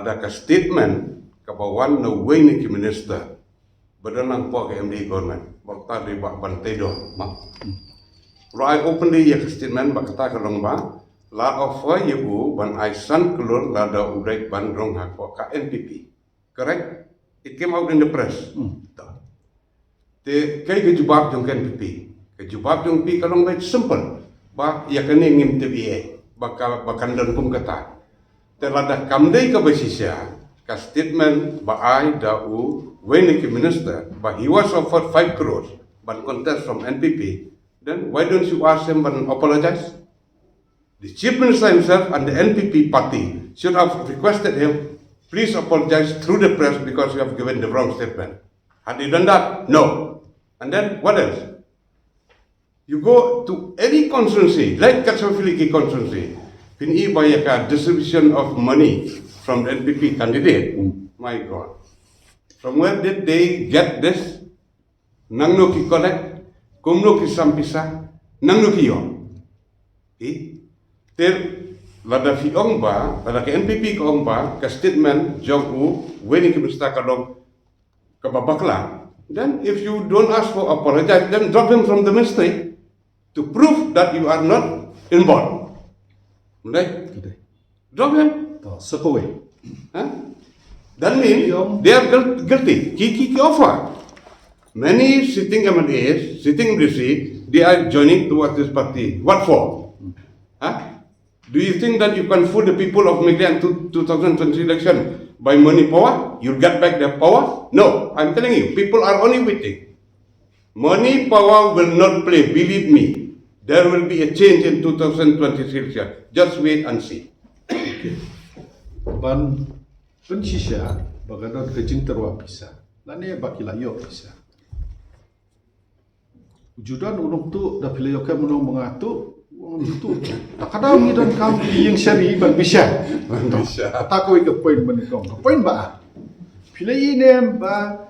lada ka statement kabawan na way ni ki minister badalang po ka MD government bakta di bak bantai do ma right openly ya statement bakta ka long ba la offer you ban I san kelur lada urai bandrong hak ka NPP correct it came out in the press te kai ke jawab jong NPP ke jawab jong pi kalong ba simple ba ya kene ngim TBA bakan dan pun kata terlada kamdai ka basisya ka statement ba I da u when the minister, but he was offered 5 crores, but contest from NPP, then why don't you ask him and apologize? The chief minister himself and the NPP party should have requested him, please apologize through the press because you have given the wrong statement. Had he done that? No. And then what else? You go to any constituency, like Katsafiliki constituency, pini bayaka distribution of money from the NPP candidate. My God. From where did they get this? Nang no ki collect, kum no ki sampisa, nang no ki yo. Okay? Ter lada fi ong ba, lada ke NPP ko ong ba, ka statement jong u, weni ki bista kalong kababakla. Then if you don't ask for apologize, then drop him from the ministry to prove that you are not involved. Right? Drop him. Step away. Huh? That means they are guilty. Ki offer. Many sitting MLAs, sitting DC, they are joining towards this party. What for? Huh? Do you think that you can fool the people of Meghalaya in 2020 election by money power? You'll get back their power? No. I'm telling you, people are only waiting. Money power will not play. Believe me. There will be a change in 2020 election. Just wait and see. Okay. Pensisya bagadon kejing terwa bisa lane bakila yo bisa judan unung tu da pila yo ka munong mengatu wong tu takadang ngidon kam yang syari ban bisa ta ko ke point menikong point ba pila inem ba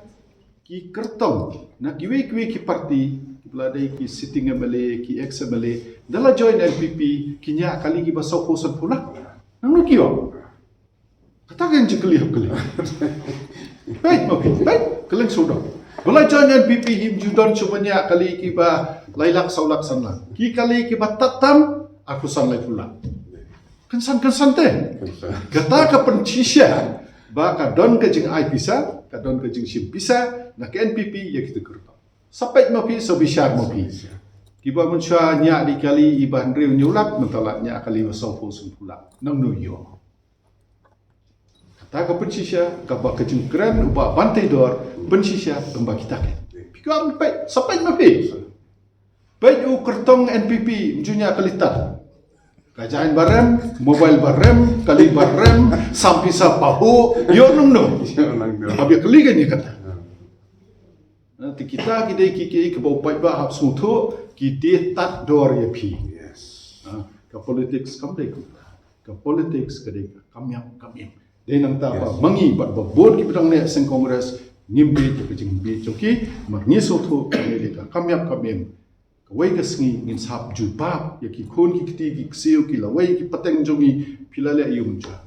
ki kertong na kiwe ki parti belade ki sitting MLA ki ex MLA dala join NPP kinya kali ki basau kosan pula nang no kiyo katakan je kelih. Baik, keleng sudah. Bila join NPP him judan sebanyak kali kiba lailak saulak sanla. Ki kali kiba tatam aku sanlai pula. Kensan teh. Kata ka pencisya ba ka don ka jing ai bisa, ka don ka jing sim bisa, na ke NPP ya kita kerta. Sampai mapi so bisyar mapi. Kiba mensya nya di kali iban riu nyulak mentalak nya kali wasau pun pula. Nang nuyo. Tak pensisya kabak kejengkeran ubah bantai dor pensisya kembali kita kan. Pikir baik sampai mapi. Baik u kertong NPP junya kalitat. Kajain barem, mobile barem, kali barem, sampai sapahu, yo nung. Habis kali kan ya kata. Nanti kita kiki ke bau pai bah smutu kita tat dor ya pi. Yes. Ke politics kamdai ku. Ke politics kedai kamyam. Dia nang tak apa mengibat babon ki pedang ne seng kongres ngimbi ke jingbi joki marngi sotu kami kamyap kawai ke sengi ngin sap jubab ya ki kon ki kiti ki kseu ki lawai ki pateng jongi pilale ayum ja